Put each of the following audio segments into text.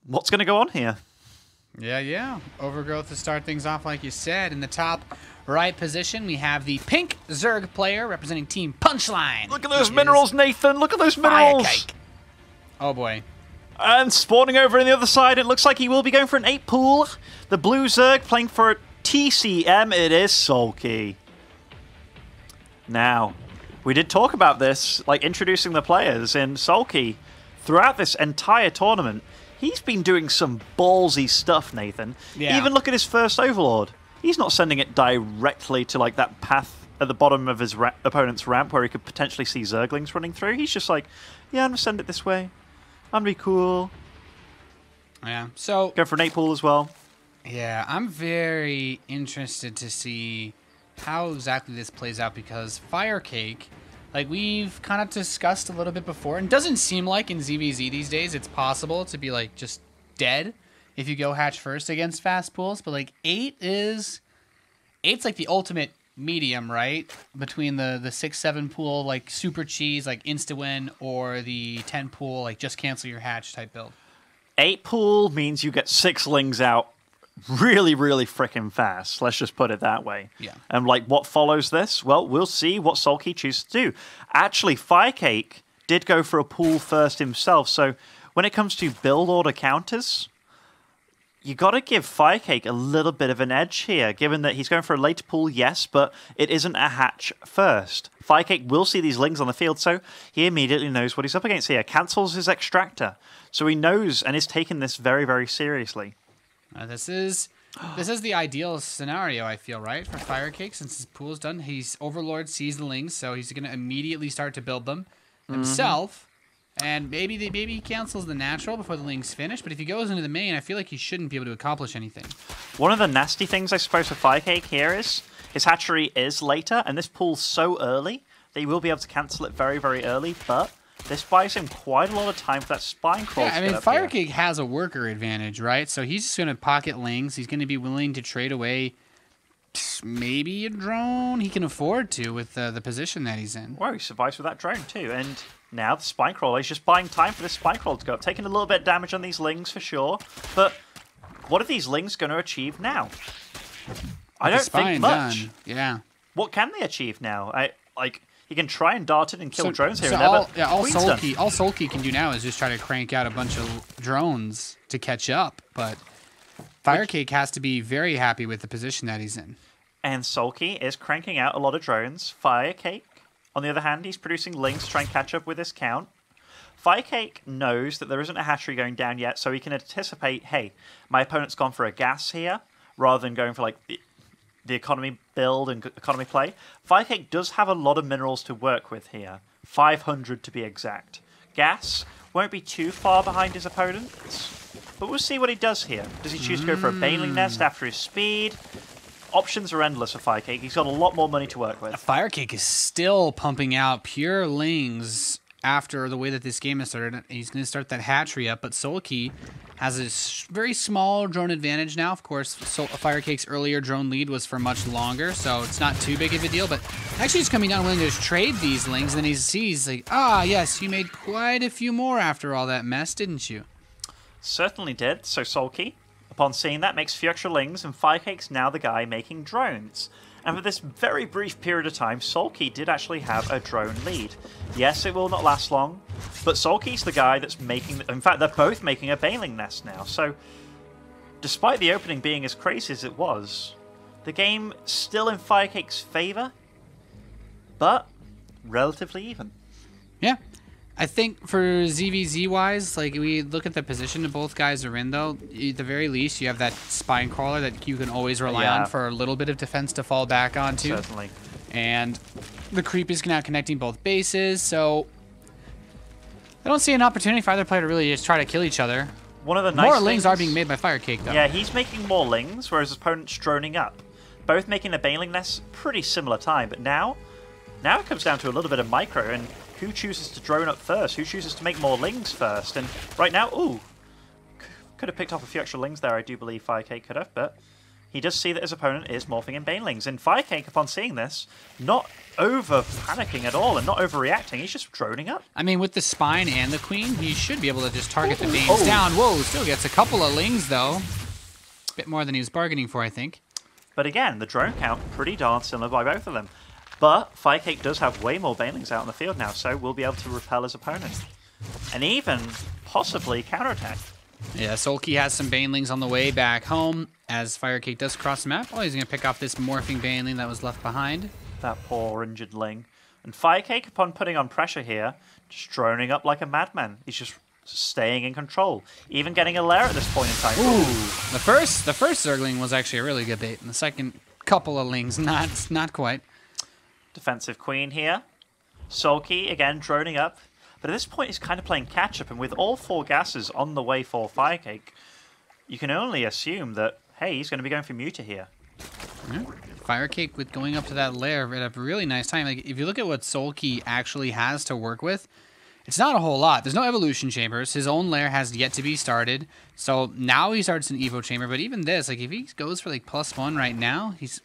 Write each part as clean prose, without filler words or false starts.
What's going to go on here? Yeah. Overgrowth to start things off, like you said. In the top right position, we have the pink Zerg player representing Team Punchline. Look at those minerals, Nathan. Look at those minerals. FireCake. Oh, boy. And spawning over on the other side, it looks like he will be going for an 8 pool. The blue Zerg playing for a TCM. It is SoulKey. Now, we did talk about this, like introducing the players in SoulKey. Throughout this entire tournament, he's been doing some ballsy stuff, Nathan. Yeah. Even look at his first Overlord. He's not sending it directly to like that path at the bottom of his opponent's ramp where he could potentially see Zerglings running through. He's just like, yeah, I'm going to send it this way. I'm going to be cool. Yeah, so... Go for an 8 pool as well. Yeah, I'm very interested to see how exactly this plays out because FireCake, like we've kind of discussed a little bit before, and doesn't seem like in ZVZ these days it's possible to be like just dead if you go hatch first against fast pools, but like 8's like the ultimate medium, right? Between the 6-7 pool, like super cheese, like insta-win, or the 10 pool, like just cancel your hatch type build. 8 pool means you get 6 lings out really, really freaking fast. Let's just put it that way. Yeah. And like what follows this? Well, we'll see what SoulKey chooses to do. Actually, FireCake did go for a pool first himself. So when it comes to build order counters, you got to give FireCake a little bit of an edge here, given that he's going for a later pool, yes, but it isn't a hatch first. FireCake will see these lings on the field, so he immediately knows what he's up against here. Cancels his extractor. So he knows and is taking this very, very seriously. This is the ideal scenario, I feel, right, for FireCake, since his pool's done. He's Overlord sees the lings, so he's going to immediately start to build them himself, and maybe he cancels the natural before the lings finish, but if he goes into the main, I feel like he shouldn't be able to accomplish anything. One of the nasty things, I suppose, for FireCake here is his hatchery is later, and this pool's so early that he will be able to cancel it very, very early, but this buys him quite a lot of time for that spine crawl. Yeah, I mean, FireCake has a worker advantage, right? So he's just going to pocket lings. He's going to be willing to trade away maybe a drone. He can afford to with the position that he's in. Well, he survives with that drone too. And now the spine crawler is just buying time for this spine crawl to go up. Taking a little bit of damage on these lings for sure. But what are these lings going to achieve now? I don't think much. Done. Yeah. What can they achieve now? He can try and dart it and kill drones here and there, all SoulKey can do now is just try to crank out a bunch of drones to catch up, but FireCake has to be very happy with the position that he's in. And SoulKey is cranking out a lot of drones. FireCake, on the other hand, he's producing lings to try and catch up with his count. FireCake knows that there isn't a hatchery going down yet, so he can anticipate, hey, my opponent's gone for a gas here, rather than going for like the economy build and economy play. FireCake does have a lot of minerals to work with here. 500 to be exact. Gas won't be too far behind his opponents, but we'll see what he does here. Does he choose to go for a Baneling Nest after his speed? Options are endless for FireCake. He's got a lot more money to work with. FireCake is still pumping out pure lings after the way that this game has started. He's going to start that hatchery up, but SoulKey has a very small drone advantage now. Of course, FireCake's earlier drone lead was for much longer, so it's not too big of a deal, but actually he's coming down willing to just trade these lings, and then he sees, like, ah, yes, you made quite a few more after all that mess, didn't you? Certainly did. So SoulKey, upon seeing that, makes a few extra lings, and FireCake's now the guy making drones. And for this very brief period of time, SoulKey did actually have a drone lead. Yes, it will not last long, but SoulKey's the guy that's making... In fact, they're both making a Baneling Nest now. So, despite the opening being as crazy as it was, the game still in FireCake's favor, but relatively even. Yeah. I think for ZVZ-wise, like, we look at the position that both guys are in, though. At the very least, you have that spine crawler that you can always rely on for a little bit of defense to fall back onto. Certainly. One of the nice More lings are being made by FireCake, though. Yeah, he's making more lings, whereas his opponent's droning up. Both making a Baneling Nest pretty similar time, but now it comes down to a little bit of micro, and who chooses to drone up first? Who chooses to make more lings first? And right now, ooh, could have picked off a few extra lings there, I do believe FireCake could have, but he does see that his opponent is morphing in banelings. And FireCake, upon seeing this, not over-panicking at all and not overreacting, he's just droning up. I mean, with the spine and the queen, he should be able to just target the Banes down. Whoa, still gets a couple of lings, though. Bit more than he was bargaining for, I think. But again, the drone count, pretty darn similar by both of them. But FireCake does have way more banelings out in the field now, so we'll be able to repel his opponent. And even, possibly, counterattack. Yeah, SoulKey has some banelings on the way back home as FireCake does cross the map. Oh, he's going to pick off this morphing baneling that was left behind. That poor injured ling. And FireCake, upon putting on pressure here, just droning up like a madman. He's just staying in control, even getting a lair at this point in time. Ooh, the first Zergling was actually a really good bait, and the second couple of lings, not quite. Defensive queen here. SoulKey, again, droning up. But at this point, he's kind of playing catch-up, and with all 4 gases on the way for FireCake, you can only assume that, hey, he's going to be going for Muta here. Yeah. FireCake with going up to that lair at a really nice time. Like, if you look at what SoulKey actually has to work with, it's not a whole lot. There's no evolution chambers. His own lair has yet to be started. So now he starts an evo chamber. But even this, like if he goes for like +1 right now, he's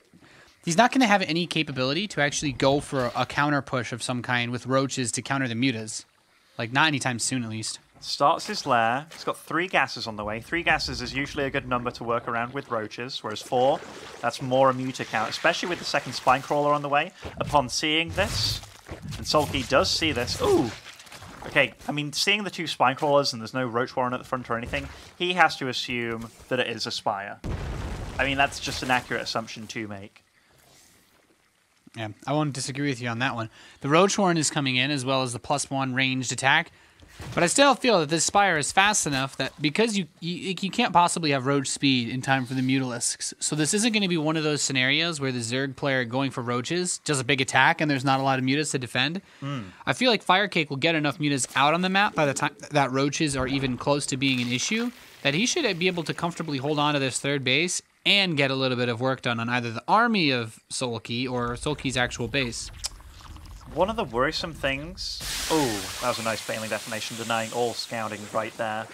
not going to have any capability to actually go for a counter push of some kind with roaches to counter the mutas. Like not anytime soon, at least. Starts his lair. He's got 3 gases on the way. 3 gases is usually a good number to work around with roaches, whereas 4, that's more a muta count, especially with the second spine crawler on the way. Upon seeing this, and SoulKey does see this. Ooh! Okay, I mean, seeing the 2 spine crawlers and there's no roach warren at the front or anything, he has to assume that it is a spire. I mean, that's just an accurate assumption to make. Yeah, I won't disagree with you on that one. The roach warren is coming in as well as the +1 ranged attack. But I still feel that this Spire is fast enough that because you can't possibly have roach speed in time for the Mutalisks. So this isn't going to be one of those scenarios where the Zerg player going for roaches does a big attack and there's not a lot of mutas to defend. I feel like FireCake will get enough mutas out on the map by the time that roaches are even close to being an issue that he should be able to comfortably hold on to this third base and get a little bit of work done on either the army of SoulKey or SoulKey's actual base. One of the worrisome things... Oh, that was a nice Baneling detonation, denying all scouting right there.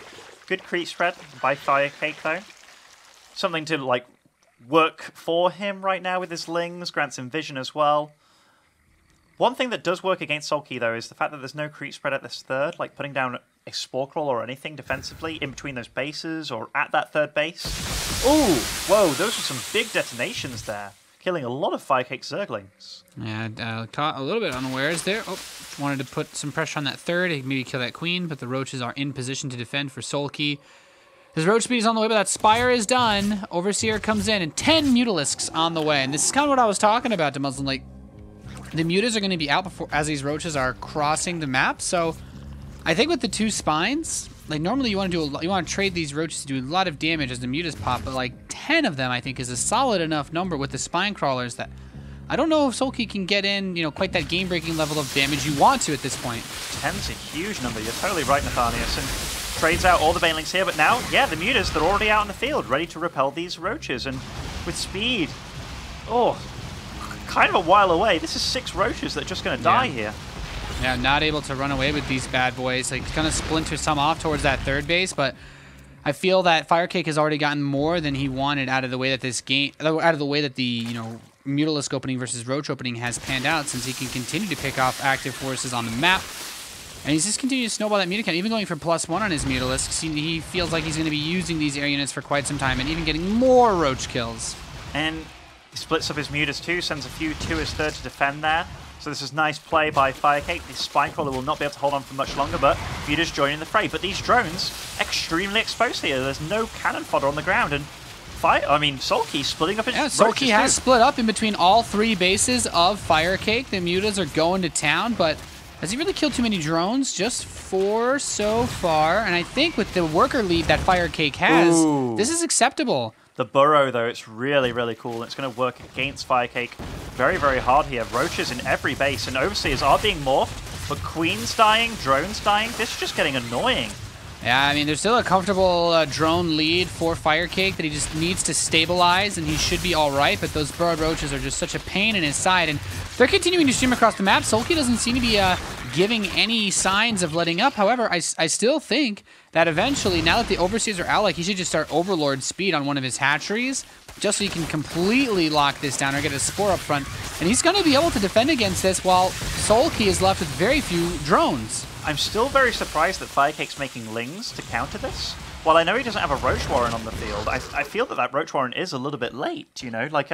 Good creep spread by FireCake, though. Something to, like, work for him right now with his lings, grants him vision as well. One thing that does work against SoulKey, though, is the fact that there's no creep spread at this third, like putting down a Spore Crawl or anything defensively in between those bases or at that third base. Ooh, whoa, those were some big detonations there. Killing a lot of FireCake Zerglings. Yeah, caught a little bit unawares there. Oh, wanted to put some pressure on that third, maybe kill that queen, but the roaches are in position to defend for SoulKey. His roach speed is on the way, but that Spire is done. Overseer comes in, and 10 Mutalisks on the way. And this is kind of what I was talking about to Muslim. Like, the mutas are going to be out before as these roaches are crossing the map. So I think with the 2 spines, like normally you want to trade these roaches to do a lot of damage as the mutas pop, but like 10 of them I think is a solid enough number with the spine crawlers that I don't know if SoulKey can get in, quite that game-breaking level of damage you want to at this point. 10's a huge number. You're totally right, Nathanius. And trades out all the Banelings here, but now, yeah, the mutas, they're already out in the field, ready to repel these roaches. And with speed, kind of a while away. This is 6 roaches that are just going to die here. Yeah, not able to run away with these bad boys. Like, it's going to splinter some off towards that third base, but I feel that FireCake has already gotten more than he wanted out of the way that this game, out of the way that the, Mutalisk opening versus Roach opening has panned out, since he can continue to pick off active forces on the map. And he's just continuing to snowball that muta count, even going for +1 on his Mutalisks. He feels like he's going to be using these air units for quite some time and even getting more Roach kills. And he splits up his mutas too, sends a few to his third to defend there. So this is nice play by FireCake. The Spine Crawler will not be able to hold on for much longer, but mutas joining the fray. But these drones, extremely exposed here. There's no cannon fodder on the ground, and SoulKey splitting up his roaches SoulKey has too. split up in between all 3 bases of FireCake. The mutas are going to town, but has he really killed too many drones? Just 4 so far, and I think with the worker lead that FireCake has, this is acceptable. The burrow, though, it's really, really cool. It's going to work against FireCake very, very hard here. Roaches in every base, and Overseers are being morphed, but Queen's dying, drones dying. This is just getting annoying. Yeah, I mean, there's still a comfortable drone lead for FireCake that he just needs to stabilize, and he should be all right, but those burrowed roaches are just such a pain in his side, and they're continuing to stream across the map. SoulKey doesn't seem to be giving any signs of letting up. However, I still think that eventually, now that the Overseers are out, like, he should just start Overlord speed on one of his hatcheries just so he can completely lock this down or get a spore up front. And he's going to be able to defend against this while SoulKey is left with very few drones. I'm still very surprised that FireCake's making Lings to counter this. While I know he doesn't have a Roach Warren on the field, I feel that Roach Warren is a little bit late, you know? Like,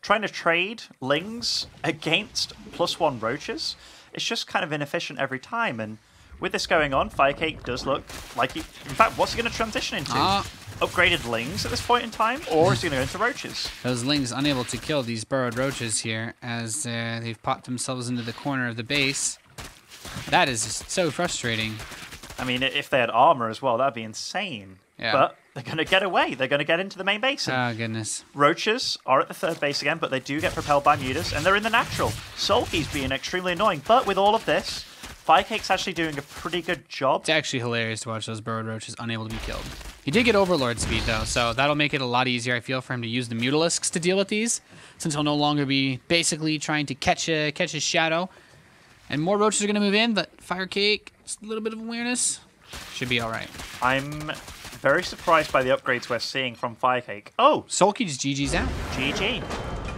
trying to trade Lings against +1 Roaches, it's just kind of inefficient every time, and with this going on, FireCake does look like he... In fact, what's he going to transition into? Upgraded Lings at this point in time, or is he going to go into Roaches? Those Lings unable to kill these burrowed Roaches here as they've popped themselves into the corner of the base. That is just so frustrating. I mean, if they had armor as well, that'd be insane. Yeah. But they're going to get away. They're going to get into the main base. Oh, goodness. Roaches are at the third base again, but they do get propelled by mutas, and they're in the natural. SoulKey's being extremely annoying, but with all of this, FireCake's actually doing a pretty good job. It's actually hilarious to watch those burrowed Roaches unable to be killed. He did get Overlord speed, though, so that'll make it a lot easier, I feel, for him to use the Mutalisks to deal with these, since he'll no longer be basically trying to catch his shadow. And more Roaches are going to move in, but FireCake, just a little bit of awareness, should be all right. I'm very surprised by the upgrades we're seeing from FireCake. Oh! SoulKey just GG's out. GG.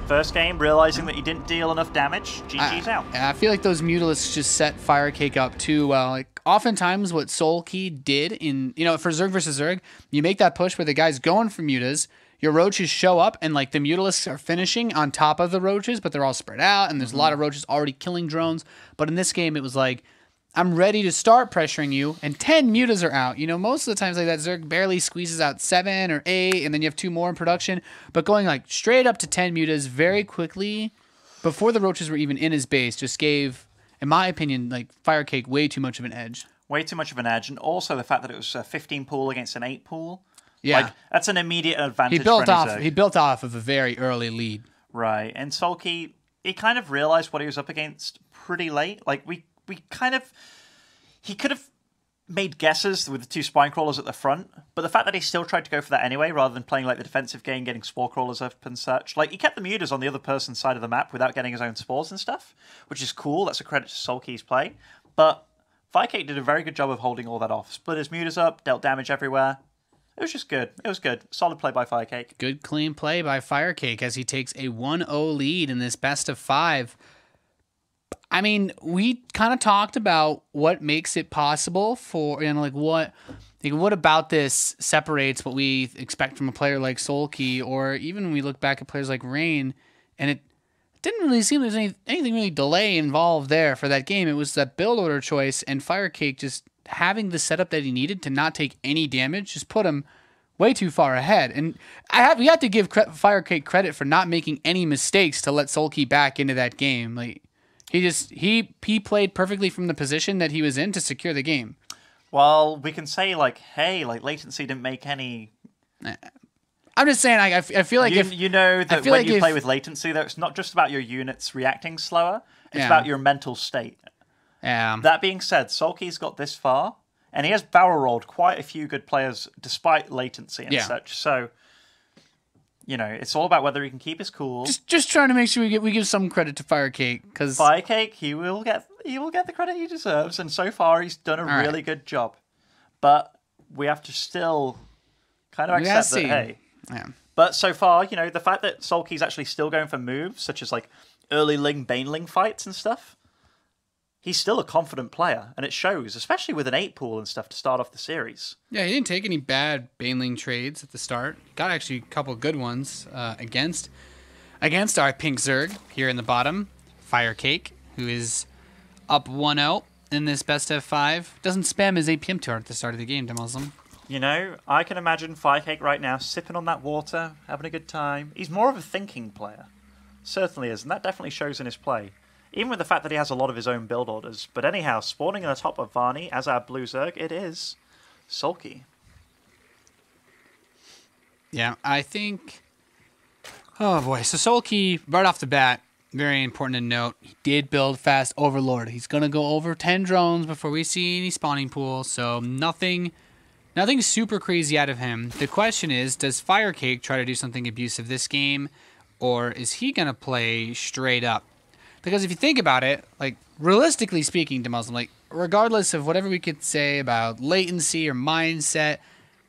First game, realizing that he didn't deal enough damage, GG's out. I feel like those Mutalisks just set FireCake up too well. Like, oftentimes what SoulKey did in, you know, for Zerg versus Zerg, you make that push where the guy's going for mutas, your Roaches show up, and like the Mutalisks are finishing on top of the Roaches, but they're all spread out, and there's a lot of Roaches already killing drones. But in this game, it was like, I'm ready to start pressuring you, and 10 mutas are out. You know, most of the times like that, Zerg barely squeezes out 7 or 8, and then you have 2 more in production. But going like straight up to 10 mutas very quickly, before the Roaches were even in his base, just gave, in my opinion, like FireCake way too much of an edge. Way too much of an edge, and also the fact that it was a 15 pool against an 8 pool. Yeah, like, that's an immediate advantage. He built for off. Zerg. He built off of a very early lead. Right, and SoulKey, he kind of realized what he was up against pretty late. Like we kind of, he could have made guesses with the 2 spine crawlers at the front, but the fact that he still tried to go for that anyway, rather than playing like the defensive game, getting spore crawlers up and such. Like, he kept the mutas on the other person's side of the map without getting his own spores and stuff, which is cool. That's a credit to SoulKey's play. But FireCake did a very good job of holding all that off. Split his mutas up, dealt damage everywhere. It was just good. It was good. Solid play by FireCake. Good, clean play by FireCake as he takes a 1-0 lead in this best of 5. I mean, we kind of talked about what makes it possible for, you know, like what about this separates what we expect from a player like SoulKey, or even when we look back at players like Rain, and it didn't really seem there's anything really delay involved there for that game. It was that build order choice, and FireCake just having the setup that he needed to not take any damage just put him way too far ahead. And we have to give FireCake credit for not making any mistakes to let SoulKey back into that game. Like, he played perfectly from the position that he was in to secure the game. Well, we can say like, hey, like latency didn't make any. I'm just saying, I feel like you know that when you play with latency, though, it's not just about your units reacting slower. It's about your mental state. Yeah. That being said, SoulKey's got this far, and he has barrel rolled quite a few good players despite latency and such. So, you know, it's all about whether he can keep his cool. Just trying to make sure we give some credit to FireCake, because FireCake, he will get the credit he deserves, and so far he's done a really good job. But we have to still kind of accept that, hey. Yeah. But so far, you know, the fact that SoulKey's actually still going for moves, such as like early Ling, Baneling fights and stuff, he's still a confident player, and it shows, especially with an 8 pool and stuff to start off the series. Yeah, he didn't take any bad Baneling trades at the start. Got actually a couple good ones against our pink Zerg here in the bottom, FireCake, who is up 1-0 in this best of 5. Doesn't spam his APM tour at the start of the game, Demuslim. You know, I can imagine FireCake right now sipping on that water, having a good time. He's more of a thinking player. Certainly is, and that definitely shows in his play. Even with the fact that he has a lot of his own build orders. But anyhow, spawning in the top of Varney as our blue Zerg, it is SoulKey. Yeah, I think... Oh boy, so SoulKey, right off the bat, very important to note, he did build fast Overlord. He's going to go over 10 drones before we see any spawning pools, so nothing super crazy out of him. The question is, does FireCake try to do something abusive this game, or is he going to play straight up? Because if you think about it, like, realistically speaking, Demuslim, like, regardless of whatever we could say about latency or mindset,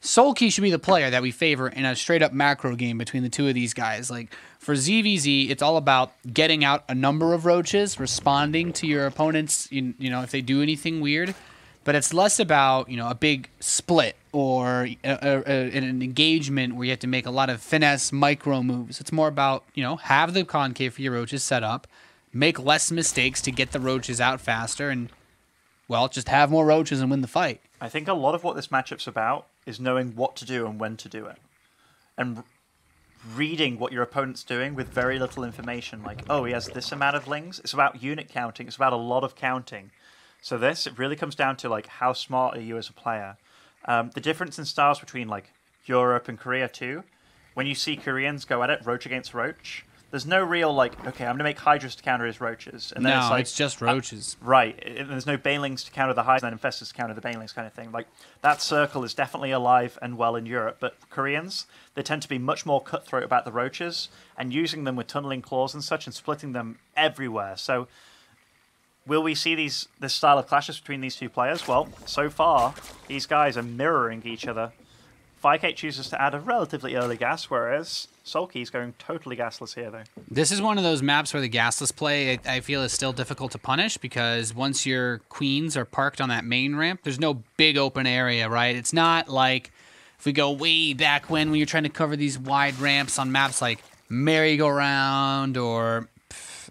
SoulKey should be the player that we favor in a straight-up macro game between the two of these guys. Like, for ZVZ, it's all about getting out a number of roaches, responding to your opponents, you know, if they do anything weird. But it's less about, you know, a big split or an engagement where you have to make a lot of finesse micro moves. It's more about, you know, have the concave for your roaches set up, make less mistakes to get the roaches out faster, and, well, just have more roaches and win the fight. I think a lot of what this matchup's about is knowing what to do and when to do it. And reading what your opponent's doing with very little information. Like, oh, he has this amount of lings. It's about unit counting. It's about a lot of counting. So it really comes down to, like, how smart are you as a player. The difference in styles between, like, Europe and Korea, too. When you see Koreans go at it, roach against roach, there's no real, like, okay, I'm going to make Hydras to counter his roaches. And then no, it's, like, it's just roaches. Right. And there's no banelings to counter the Hydras and then Infestors to counter the banelings kind of thing. Like, that circle is definitely alive and well in Europe. But Koreans, they tend to be much more cutthroat about the roaches and using them with tunneling claws and such and splitting them everywhere. So will we see this style of clashes between these two players? Well, so far, these guys are mirroring each other. FireCake chooses to add a relatively early gas, whereas SoulKey is going totally gasless here, though. This is one of those maps where the gasless play, I feel, is still difficult to punish because once your queens are parked on that main ramp, there's no big open area, right? It's not like if we go way back when you're trying to cover these wide ramps on maps like Merry-Go-Round or,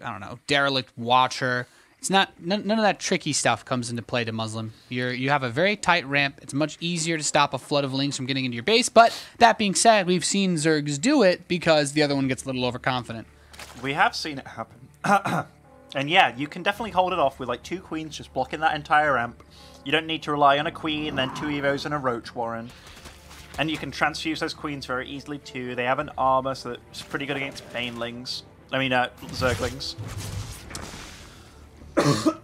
I don't know, Derelict Watcher. It's not none of that tricky stuff comes into play to Muslim. You have a very tight ramp. It's much easier to stop a flood of lings from getting into your base. But that being said, we've seen Zergs do it because the other one gets a little overconfident. We have seen it happen. And yeah, you can definitely hold it off with like 2 queens just blocking that entire ramp. You don't need to rely on a queen, then 2 evos and a roach warren. And you can transfuse those queens very easily too. They have an armor, so it's pretty good against banelings. Zerglings.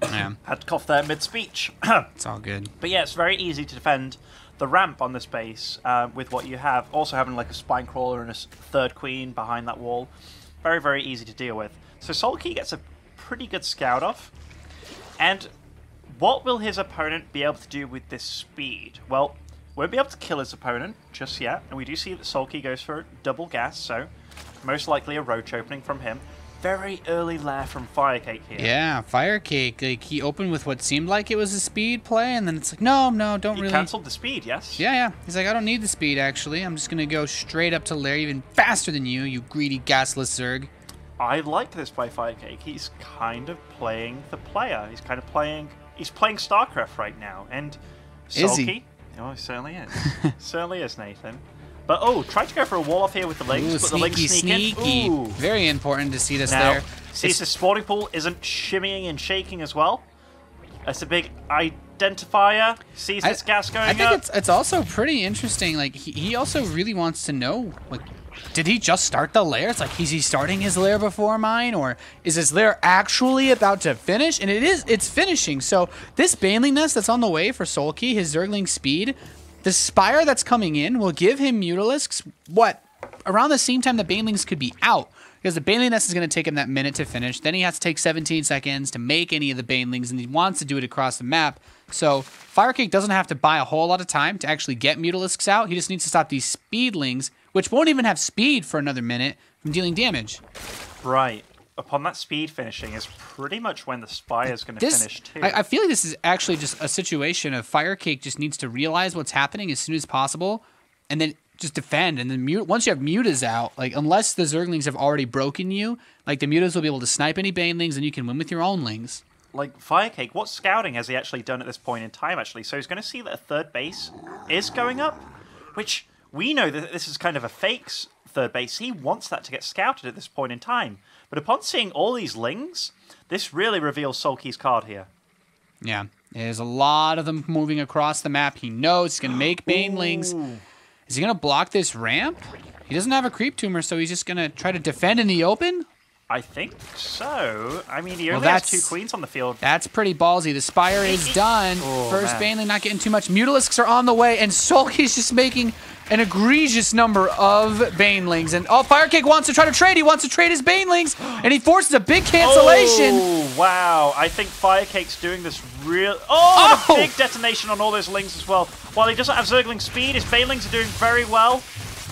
Yeah. Had to cough there mid-speech. It's all good. But yeah, it's very easy to defend the ramp on this base with what you have. Also having like a spine crawler and a 3rd queen behind that wall. Very, very easy to deal with. So SoulKey gets a pretty good scout off. And what will his opponent be able to do with this speed? Well, won't be able to kill his opponent just yet. And we do see that SoulKey goes for double gas, so most likely a roach opening from him. Very early lair from FireCake here. Yeah, FireCake. Like, he opened with what seemed like it was a speed play, and then it's like, no, don't really. He cancelled the speed, yes? Yeah. He's like, I don't need the speed, actually. I'm just going to go straight up to lair even faster than you greedy gasless Zerg. I like this by FireCake. He's kind of playing the player. He's playing StarCraft right now. And SoulKey, is he? Oh, he certainly is. Certainly is, Nathan. But, try to go for a wall off here with the lings, but the lings sneak in. Ooh. Very important to see this now, there. Sees the spawning pool isn't shimmying and shaking as well. That's a big identifier. Sees this gas going up. I think it's also pretty interesting. Like, he also really wants to know, like, did he just start the lair? It's like, is he starting his lair before mine? Or is his lair actually about to finish? And it's finishing. So this Baneling Nest that's on the way for SoulKey, his Zergling speed, the Spire that's coming in will give him Mutalisks, around the same time the Banelings could be out. Because the Baneling Nest is going to take him that minute to finish. Then he has to take 17 seconds to make any of the Banelings, and he wants to do it across the map. So FireCake doesn't have to buy a whole lot of time to actually get Mutalisks out. He just needs to stop these Speedlings, which won't even have speed for another minute, from dealing damage. Right. Upon that speed finishing is pretty much when the Spire is going to finish too. I feel like this is actually just a situation of FireCake just needs to realize what's happening as soon as possible, and then just defend. And then once you have Mutas out, like unless the Zerglings have already broken you, like the Mutas will be able to snipe any Banelings, and you can win with your own lings. Like FireCake, what scouting has he actually done at this point in time? Actually, so he's going to see that a 3rd base is going up, which we know that this is kind of a fake 3rd base. He wants that to get scouted at this point in time. But upon seeing all these lings, this really reveals SoulKey's card here. Yeah, there's a lot of them moving across the map. He knows he's going to make Banelings. Is he going to block this ramp? He doesn't have a creep tumor, so he's just going to try to defend in the open? I think so. I mean, he only has 2 queens on the field. That's pretty ballsy. The Spire is done. First Baneling not getting too much. Mutalisks are on the way, and SoulKey's just making an egregious number of Banelings. And FireCake wants to try to trade. He wants to trade his Banelings, and he forces a big cancellation. Oh, wow. I think FireCake's doing this real... Oh, a big detonation on all those Lings as well. While he doesn't have Zergling speed, his Banelings are doing very well.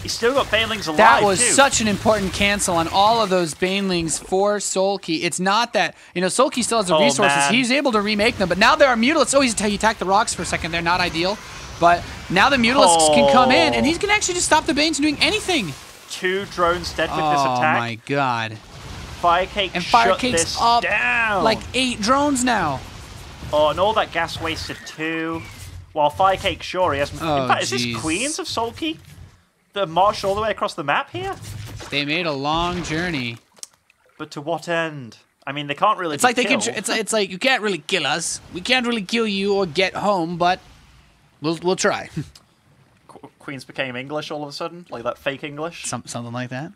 He's still got Banelings alive, That was too. such an important cancel on all of those Banelings for SoulKey. It's not that, SoulKey still has the resources. Man. He's able to remake them, but now there are Mutalisks. Oh, he attacked the rocks for a second. They're not ideal. But now the Mutalisks can come in, and he can actually just stop the Banes from doing anything. 2 drones dead with this attack. Oh, my God. FireCake And shut FireCake's this up down. like 8 drones now. Oh, and all that gas wasted too. While FireCake, sure, he has... in fact, is this Queens of SoulKey that marched all the way across the map here? They made a long journey. But to what end? I mean, they can't really It's like it's like you can't really kill us. We can't really kill you or get home, but we'll try. Queens became English all of a sudden? Like that fake English? Something like that.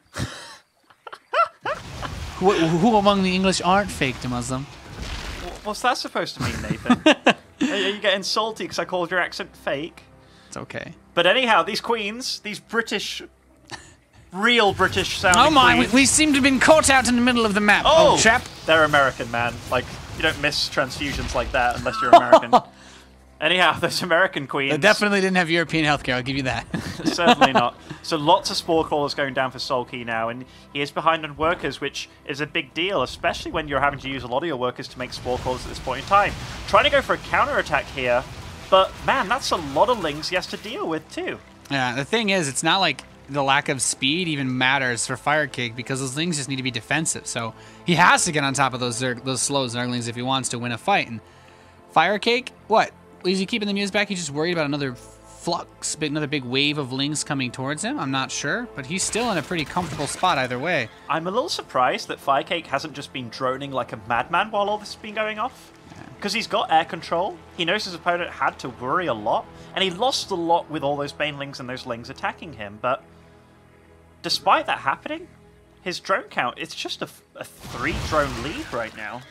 who among the English aren't fake to Muslim? What's that supposed to mean, Nathan? Are you getting salty because I called your accent fake? It's okay. But anyhow, these Queens, these British, real British sounding Oh my, Queens, we seem to have been caught out in the middle of the map. Oh, chap. They're American, man. Like, you don't miss transfusions like that unless you're American. Anyhow, those American Queens... They definitely didn't have European healthcare, I'll give you that. Certainly not. So lots of Spore Crawlers going down for SoulKey now, and he is behind on workers, which is a big deal, especially when you're having to use a lot of your workers to make Spore Crawlers at this point in time. Trying to go for a counter-attack here, but man, that's a lot of Lings he has to deal with too. Yeah, the thing is, it's not like the lack of speed even matters for FireCake because those Lings just need to be defensive. So he has to get on top of those slow Zerglings if he wants to win a fight. And FireCake, what? Is he keeping the Muse back? He's just worried about another flux, another big wave of Lings coming towards him? I'm not sure, but he's still in a pretty comfortable spot either way. I'm a little surprised that FireCake hasn't just been droning like a madman while all this has been going off. Because he's got air control, he knows his opponent had to worry a lot, and he lost a lot with all those Banelings and those Lings attacking him, but despite that happening, his drone count, it's just a 3-drone lead right now.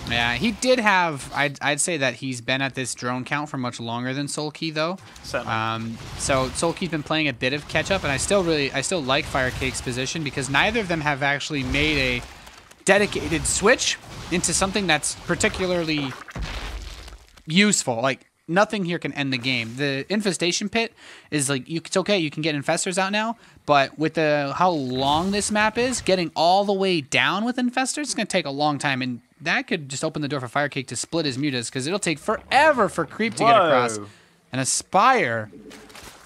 Yeah, he did have, I'd say that he's been at this drone count for much longer than SoulKey, though. Certainly. So SoulKey's been playing a bit of catch-up, and I still like FireCake's position because neither of them have actually made a dedicated switch into something that's particularly useful. Like, nothing here can end the game. The Infestation Pit is like, it's okay, you can get Infestors out now, but with how long this map is, getting all the way down with Infestors is going to take a long time, and that could just open the door for FireCake to split his mutas, because it'll take forever for Creep to get across. And Aspire,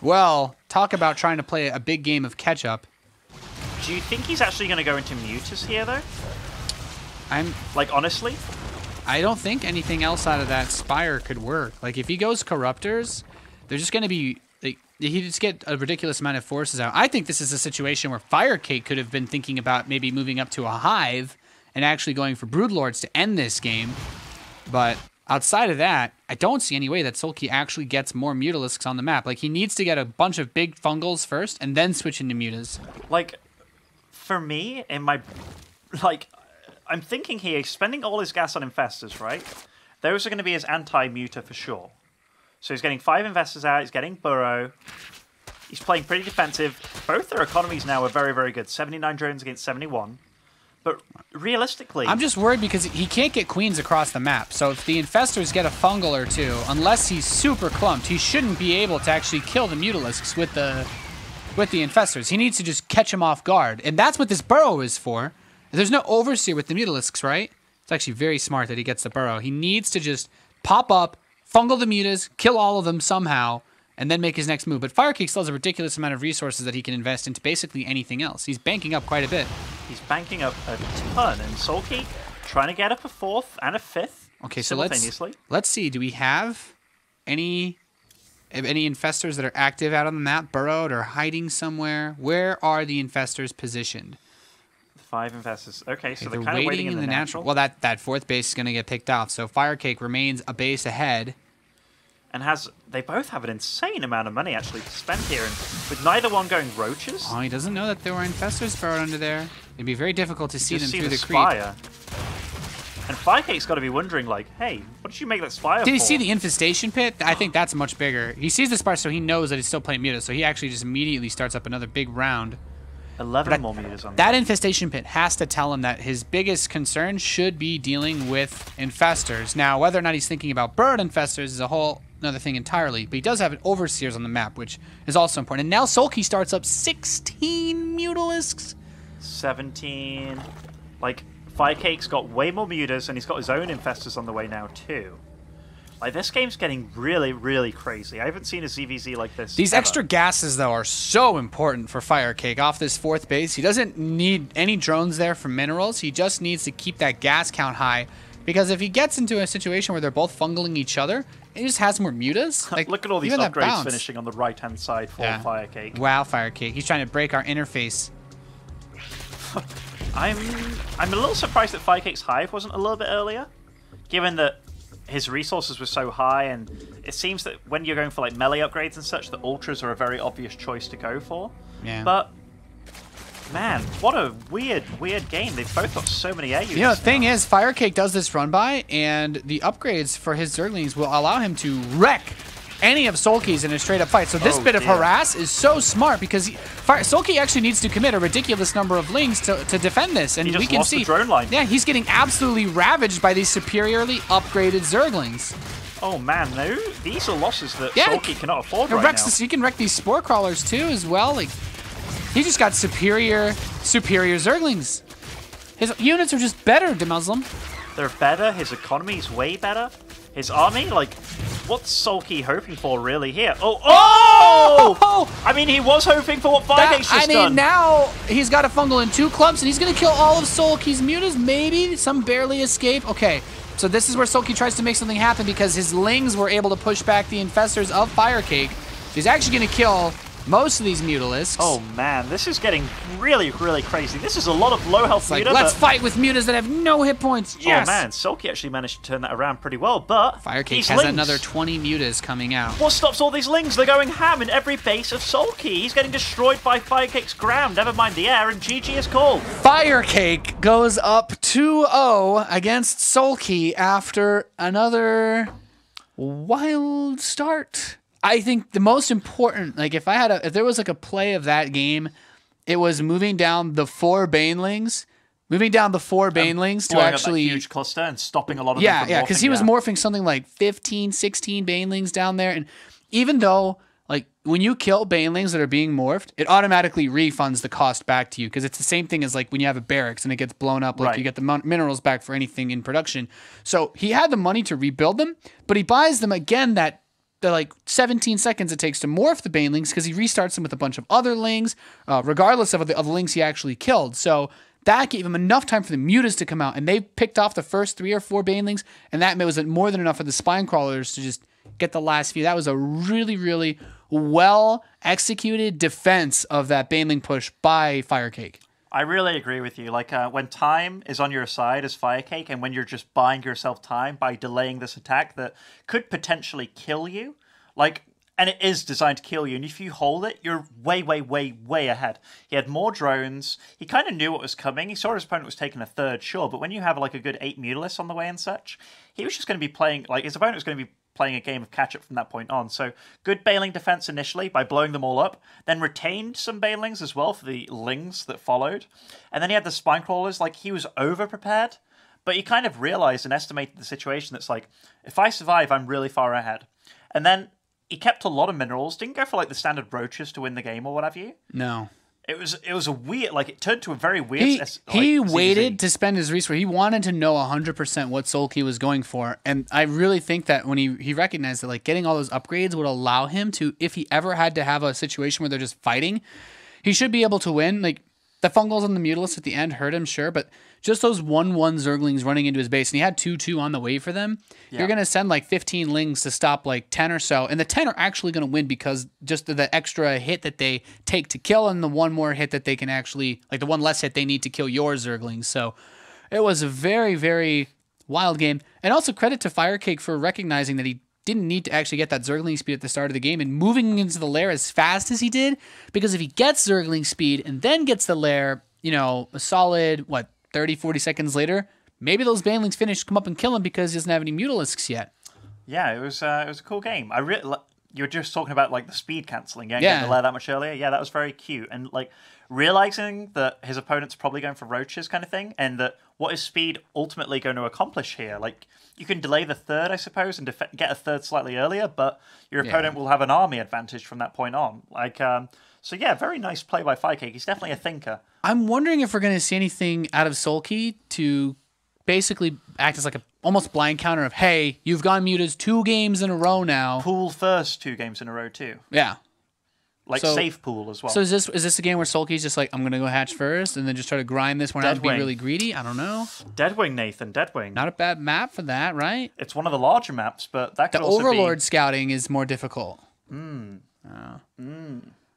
well, talk about trying to play a big game of catch-up. Do you think he's actually going to go into mutas here, though? Like, honestly? I don't think anything else out of that Spire could work. Like, if he goes Corruptors, they're just going to be... Like, he just get a ridiculous amount of forces out. I think this is a situation where FireCake could have been thinking about maybe moving up to a Hive and actually going for Broodlords to end this game. But outside of that, I don't see any way that SoulKey actually gets more Mutalisks on the map. Like, he needs to get a bunch of big Fungals first and then switch into Mutas. Like, for me, in my... Like... I'm thinking here, he's spending all his gas on Infestors, right? Those are going to be his anti-muta for sure. So he's getting 5 Infestors out, he's getting Burrow. He's playing pretty defensive. Both their economies now are very, very good. 79 drones against 71. But realistically... I'm just worried because he can't get Queens across the map. So if the Infestors get a Fungal or two, unless he's super clumped, he shouldn't be able to actually kill the Mutalisks with the Infestors. He needs to just catch him off guard. And that's what this Burrow is for. There's no Overseer with the Mutalisks, right? It's actually very smart that he gets the Burrow. He needs to just pop up, fungal the Mutas, kill all of them somehow, and then make his next move. But FireCake still has a ridiculous amount of resources that he can invest into basically anything else. He's banking up quite a bit. He's banking up a ton, and SoulKey trying to get up a 4th and a 5th simultaneously. Let's see. Do we have any Infestors that are active out on the map, burrowed or hiding somewhere? Where are the Infestors positioned? 5 Infestors. Okay, so they're kind of waiting in the natural. Well, that 4th base is going to get picked off, so FireCake remains a base ahead. And they both have an insane amount of money actually to spend here, and with neither one going roaches. Oh, he doesn't know that there were Infestors burrowed under there. It'd be very difficult to see them through the Spire. And FireCake's got to be wondering, like, hey, what did you make that Spire for? Did he see the infestation pit? I think that's much bigger. He sees the Spire, so he knows that he's still playing Muta, so he actually just immediately starts up another big round. 11 more meters on that infestation pit has to tell him that his biggest concern should be dealing with infestors. Now, whether or not he's thinking about bird infestors is a whole another thing entirely, but he does have an overseers on the map, which is also important. And now SoulKey starts up 16 Mutalisks. 17. Like, FireCake's got way more mutas, and he's got his own infestors on the way now, too. Like, this game's getting really, really crazy. I haven't seen a ZVZ like this These ever. extra gases, though, are so important for FireCake off this 4th base. He doesn't need any drones there for minerals. He just needs to keep that gas count high, because if he gets into a situation where they're both fungling each other, he just has more mutas. Like, look at all these upgrades finishing on the right-hand side for FireCake. Wow, FireCake. He's trying to break our interface. I'm a little surprised that FireCake's Hive wasn't a little bit earlier, given that his resources were so high, and it seems that when you're going for like melee upgrades and such, the ultras are a very obvious choice to go for. Yeah. But man, what a weird game. They've both got so many air units. You know, the thing is, FireCake does this run by, and the upgrades for his Zerglings will allow him to wreck any of SoulKey's in a straight-up fight. So this bit of harass is so smart, because SoulKey actually needs to commit a ridiculous number of lings to defend this, and we can see the drone line. Yeah, he's getting absolutely ravaged by these superiorly upgraded Zerglings. Oh man, no, these are losses that SoulKey cannot afford right now. He can wreck these Spore Crawlers too, as well. Like, he just got superior Zerglings. His units are just better, DeMuslim. They're better. His economy's way better. His army, like, what's SoulKey hoping for really here? Oh! I mean, he was hoping for what FireCake's just done. I mean, now he's got a fungal in 2 clumps, and he's going to kill all of SoulKey's mutas, maybe. Some barely escape. Okay, so this is where SoulKey tries to make something happen, because his lings were able to push back the infestors of FireCake. So he's actually going to kill most of these Mutalisks. Oh man, this is getting really, really crazy. This is a lot of low health muta. Let's fight with mutas that have no hit points. Yes! Oh man, SoulKey actually managed to turn that around pretty well, but FireCake has another 20 mutas coming out. What stops all these lings? They're going ham in every base of SoulKey. He's getting destroyed by FireCake's ground, never mind the air, and GG is called. FireCake goes up 2-0 against SoulKey after another wild start. I think the most important, like if there was like a play of that game, it was moving down the 4 Banelings, to actually up that huge cluster and stopping a lot of them from morphing, because he was morphing something like 15, 16 Banelings down there, and even though like when you kill Banelings that are being morphed, it automatically refunds the cost back to you, because it's the same thing as like when you have a barracks and it gets blown up, like you get the minerals back for anything in production. So he had the money to rebuild them, but he buys them again the like 17 seconds it takes to morph the Banelings, because he restarts them with a bunch of other lings, regardless of the lings he actually killed. So that gave him enough time for the mutas to come out, and they picked off the first 3 or 4 Banelings, and that was more than enough for the spine crawlers to just get the last few. That was a really, really well executed defense of that Baneling push by FireCake. I really agree with you. Like, when time is on your side as FireCake, and when you're just buying yourself time by delaying this attack that could potentially kill you, like, and it is designed to kill you, and if you hold it, you're way, way, way, way ahead. He had more drones. He kind of knew what was coming. He saw his opponent was taking a third, sure, but when you have, like, a good 8 Mutalisks on the way and such, he was just going to be playing, like, his opponent was going to be playing a game of catch-up from that point on. So good Baneling defense initially by blowing them all up, then retained some Banelings as well for the lings that followed. And then he had the spine crawlers. Like, he was over-prepared, but he kind of realized and estimated the situation that's like, if I survive, I'm really far ahead. And then he kept a lot of minerals, didn't go for like the standard brooches to win the game or what have you. No. It was a weird, like, it turned to a very weird... He waited to spend his resource. He wanted to know 100% what SoulKey was going for, and I really think that when he recognized that, like, getting all those upgrades would allow him to, if he ever had to have a situation where they're just fighting, he should be able to win. Like, the fungals and the Mutalisks at the end hurt him, sure, but just those 1-1 Zerglings running into his base, and he had 2-2 on the way for them, you're going to send like 15 lings to stop like 10 or so, and the 10 are actually going to win because just the extra hit that they take to kill, and the one more hit that they can actually, like the one less hit they need to kill your Zerglings. So it was a very, very wild game. And also credit to FireCake for recognizing that he didn't need to actually get that Zergling speed at the start of the game and moving into the lair as fast as he did, because if he gets Zergling speed and then gets the lair, you know, a solid, 30, 40 seconds later, maybe those banelings finish, come up and kill him because he doesn't have any Mutalisks yet. Yeah, it was a cool game. You were just talking about like the speed cancelling, getting Yeah. the lair that much earlier. Yeah, that was very cute. And like realizing that his opponent's probably going for roaches kind of thing, and that what is speed ultimately going to accomplish here? Like you can delay the third, I suppose, and get a third slightly earlier, but your opponent will have an army advantage from that point on. Like, so yeah, very nice play by FireCake. He's definitely a thinker. I'm wondering if we're going to see anything out of SoulKey to basically act as like a almost blind counter of, hey, you've gone mutas 2 games in a row now. Pool first 2 games in a row too. Yeah. Like safe pool as well. So is this a game where SoulKey's just like, I'm going to go hatch first and then just try to grind this one out to be really greedy? I don't know. Deadwing, Nathan, Deadwing. Not a bad map for that, right? It's one of the larger maps, but that could the also Overlord scouting is more difficult.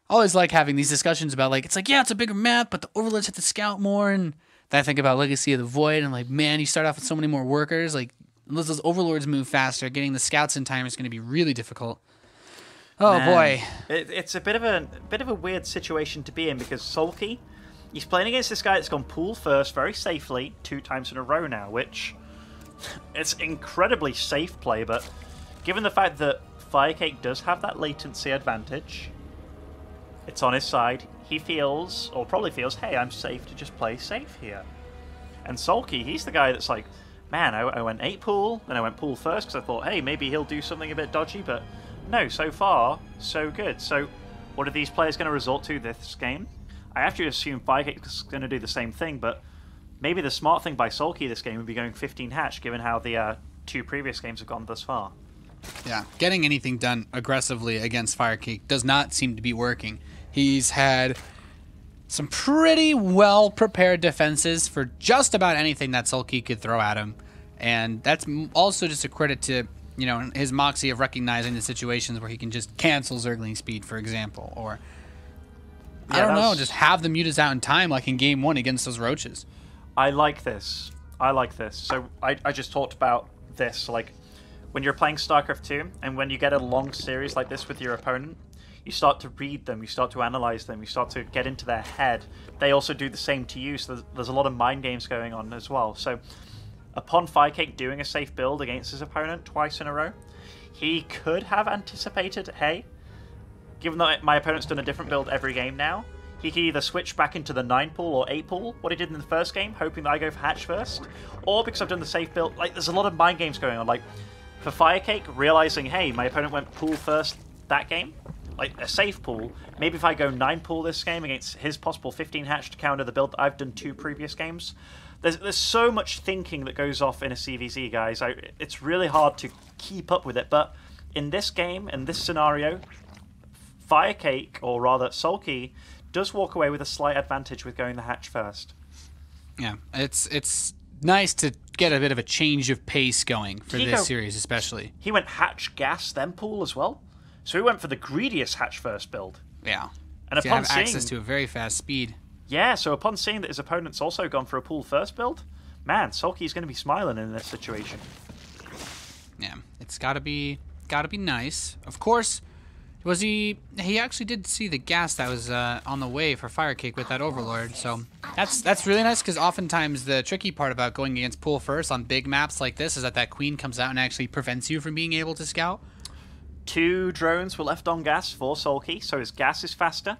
Always like having these discussions about like, it's like, yeah, it's a bigger map, but the Overlords have to scout more. And then I think about Legacy of the Void and like, man, you start off with so many more workers. Like, unless those Overlords move faster, getting the scouts in time is going to be really difficult. Oh boy, it's a bit of a weird situation to be in because SoulKey, he's playing against this guy that's gone pool first very safely 2 times in a row now, which it's incredibly safe play. But given the fact that FireCake does have that latency advantage, it's on his side. He feels, or probably feels, hey, I'm safe to just play safe here. And SoulKey, he's the guy that's like, man, I went 8 pool, then I went pool first because I thought, hey, maybe he'll do something a bit dodgy, but no, so far, so good. So what are these players going to resort to this game? I have to assume FireCake is going to do the same thing, but maybe the smart thing by SoulKey this game would be going 15 hatch, given how the 2 previous games have gone thus far. Yeah, getting anything done aggressively against FireCake does not seem to be working. He's had some pretty well-prepared defenses for just about anything that SoulKey could throw at him. And that's also just a credit to, you know, his moxie of recognizing the situations where he can just cancel Zergling speed, for example. Or, I don't know, just have the mutas out in time like in game 1 against those roaches. I like this. So I just talked about this. Like, when you're playing StarCraft 2, and when you get a long series like this with your opponent, you start to read them, you start to analyze them, you start to get into their head. They also do the same to you, so there's a lot of mind games going on as well. So upon FireCake doing a safe build against his opponent twice in a row, he could have anticipated, hey, given that my opponent's done a different build every game now, he could either switch back into the 9 pool or 8 pool, what he did in the first game, hoping that I go for hatch first, or because I've done the safe build. Like, there's a lot of mind games going on. Like, for FireCake, realizing, hey, my opponent went pool first that game, like a safe pool, maybe if I go 9 pool this game against his possible 15 hatch to counter the build that I've done 2 previous games. There's so much thinking that goes off in a CVZ, guys. It's really hard to keep up with it, but in this game, in this scenario, FireCake, or rather SoulKey, does walk away with a slight advantage with going the hatch first. Yeah, it's nice to get a bit of a change of pace going for this series, especially. He went hatch, gas, then pool as well. So he went for the greediest hatch first build. Yeah. And so upon have access to a very fast speed. Yeah, so upon seeing that his opponent's also gone for a pool first build, man, SoulKey's going to be smiling in this situation. Yeah, it's got to be nice. Of course, he actually did see the gas that was on the way for FireCake with that Overlord. So that's really nice, because oftentimes the tricky part about going against pool first on big maps like this is that queen comes out and actually prevents you from being able to scout. 2 drones were left on gas for SoulKey, so his gas is faster.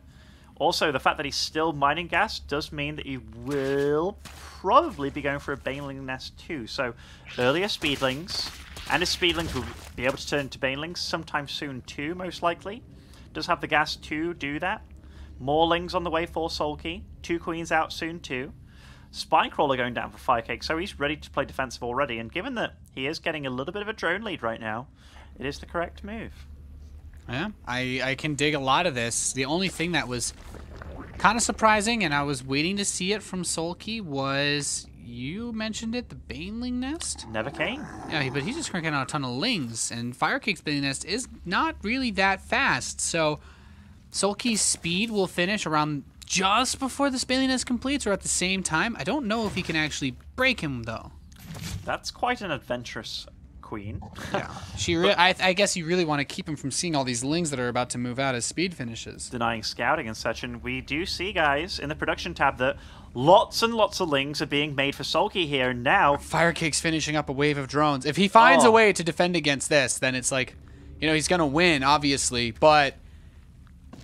Also, the fact that he's still mining gas does mean that he will probably be going for a Baneling nest too. So, earlier Speedlings, and his Speedlings will be able to turn into Banelings sometime soon too, most likely. Does have the gas to do that. More Lings on the way for SoulKey. 2 Queens out soon too. Spinecrawler going down for FireCake, so he's ready to play defensive already. And given that he is getting a little bit of a drone lead right now, it is the correct move. Yeah, I can dig a lot of this. The only thing that was kind of surprising, and I was waiting to see it from SoulKey, was, you mentioned it, the Baneling nest? Never came. Yeah, but he's just cranking out a ton of Lings, and FireCake's Baneling nest is not really that fast, so SoulKey's speed will finish around just before the Baneling nest completes, or at the same time. I don't know if he can actually break him, though. That's quite an adventurous queen. Yeah. I guess you really want to keep him from seeing all these lings that are about to move out as speed finishes. Denying scouting and such, and we do see, guys, in the production tab that lots and lots of lings are being made for SoulKey here, and now... FireCake's finishing up a wave of drones. If he finds a way to defend against this, then it's like, you know, he's going to win, obviously, but...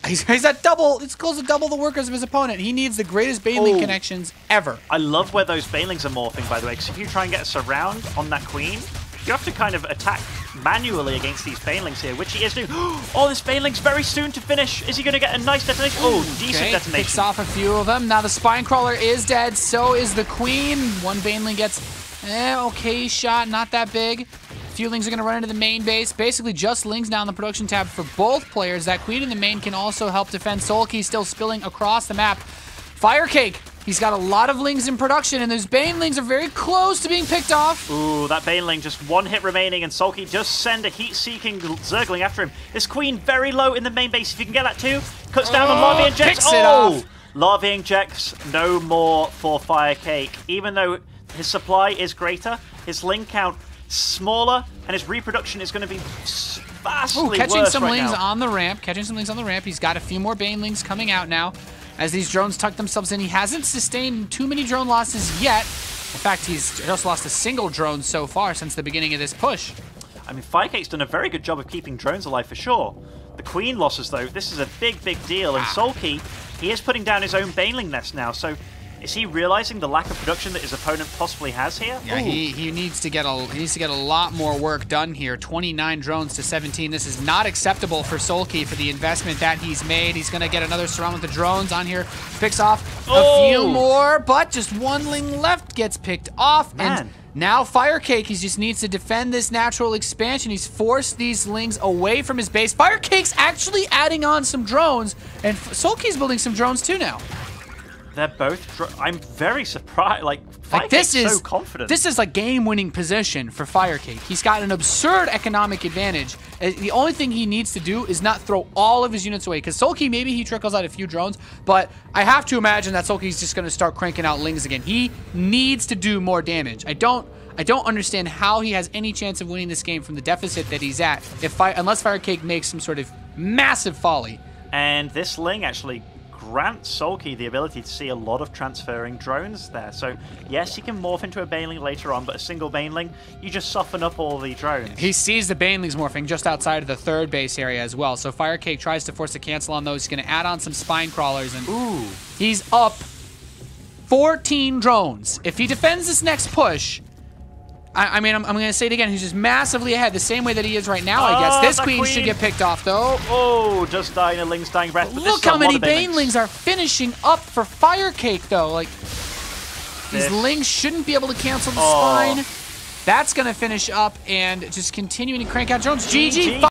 He's at double. It's close to double the workers of his opponent. He needs the greatest Baneling connections ever. I love where those Banelings are morphing, by the way, because if you try and get a surround on that queen, you have to kind of attack manually against these Banelings here, which he is doing. Oh, this Baneling's very soon to finish. Is he going to get a nice detonation? Oh, decent detonation. Picks off a few of them. Now the Spine Crawler is dead. So is the queen. One Baneling gets okay shot, not that big. Few lings are going to run into the main base. Basically just lings now in the production tab for both players. That queen in the main can also help defend. SoulKey still spilling across the map. FireCake, he's got a lot of lings in production, and those Banelings are very close to being picked off. Ooh, that Baneling, just one hit remaining, and SoulKey just send a heat-seeking Zergling after him. This queen very low in the main base. If you can get that too, cuts down on Larvae Injects. Picks it off. Larvae Injects, no more for FireCake. Even though his supply is greater, his ling count smaller, and his reproduction is going to be vastly worse catching some right lings now. on the ramp. Catching some lings on the ramp. He's got a few more Banelings coming out now as these drones tuck themselves in. He hasn't sustained too many drone losses yet. In fact, he's just lost a single drone so far since the beginning of this push. I mean, FireCake's done a very good job of keeping drones alive for sure. The queen losses, though, this is a big, big deal. And SoulKey, he is putting down his own Baneling nest now, so is he realizing the lack of production that his opponent possibly has here? Yeah, he needs to get a lot more work done here. 29 drones to 17. This is not acceptable for SoulKey for the investment that he's made. He's going to get another surround with the drones on here. Picks off a few more, but just one ling left gets picked off. Man. And now FireCake, he just needs to defend this natural expansion. He's forced these lings away from his base. FireCake's actually adding on some drones, and SoulKey's building some drones too now. They're both... I'm very surprised. Like this is so confident. This is like game-winning position for FireCake. He's got an absurd economic advantage. The only thing he needs to do is not throw all of his units away. Because SoulKey, maybe he trickles out a few drones, but I have to imagine that SoulKey's just going to start cranking out lings again. He needs to do more damage. I don't understand how he has any chance of winning this game from the deficit that he's at, unless FireCake makes some sort of massive folly. And this ling actually grants SoulKey the ability to see a lot of transferring drones there. So, yes, he can morph into a Baneling later on, but a single Baneling, you just soften up all the drones. He sees the Banelings morphing just outside of the third base area as well. So FireCake tries to force a cancel on those. He's going to add on some Spine Crawlers, and he's up 14 drones. If he defends this next push, I'm going to say it again. He's just massively ahead, the same way that he is right now, I guess. This queen should get picked off, though. Oh, just dying a ling's dying breath. But look how many Banelings are finishing up for FireCake, though. Like, these lings shouldn't be able to cancel the spine. That's going to finish up and just continuing to crank out drones. GG.